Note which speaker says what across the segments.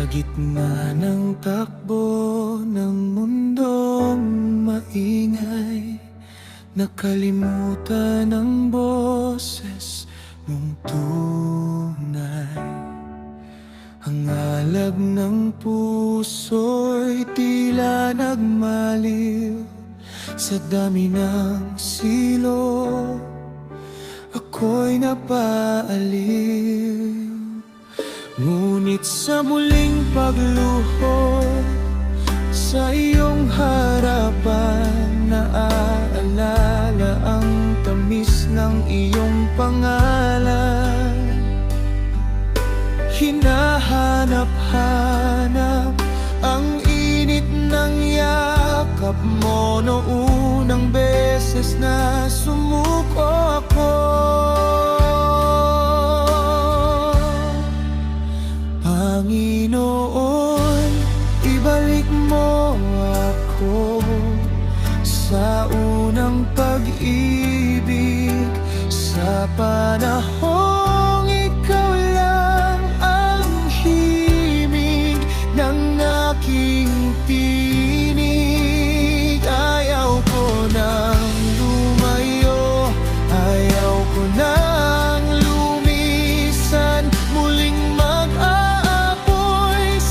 Speaker 1: gitna ng takbo ng mundong maingay, nakalimutan ang boses mong tunay. Ang alab ng puso'y tila nagmaliw sa dami ng silo, ako'y napaaliw. Ngunit sa muling pagluhod sa iyong harapan, naaalala ang tamis ng iyong pangalan. Hinahanap-hanap ang init ng yakap mo noong beses na sumuko ako. Panginoon, ibalik mo ako sa unang pag-ibig, sa panahong ikaw lang ang himig ng aking tinig. Ayaw ko nang lumayo, ayaw ko nang lumisan, muling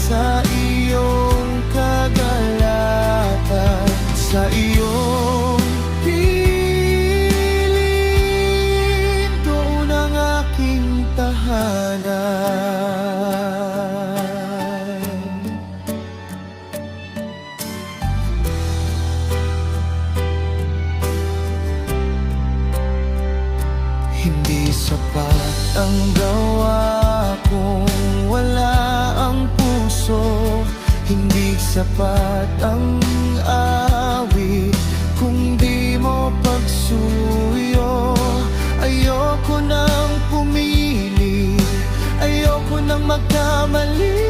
Speaker 1: sa iyong kagalakan, sa iyong piling, doon ang aking tahanan. Hindi sapat ang gawa kung wala ang puso, hindi sapat ang awit kung di mo pagsuyo. Ayoko nang pumili, ayoko nang magkamali.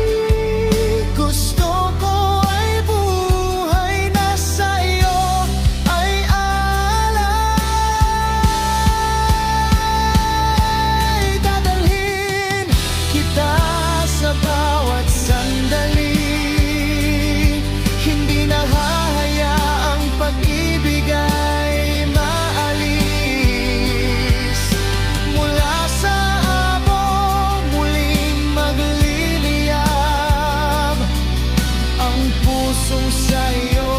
Speaker 1: Gusto ko ay buhay na sa'yo ay alay. Dadalhin kita sa bawat sandali, hindi nahahayaang pag-ibig ay maalis. Mula sa abo, muling magliliyab ang pusong sa'yo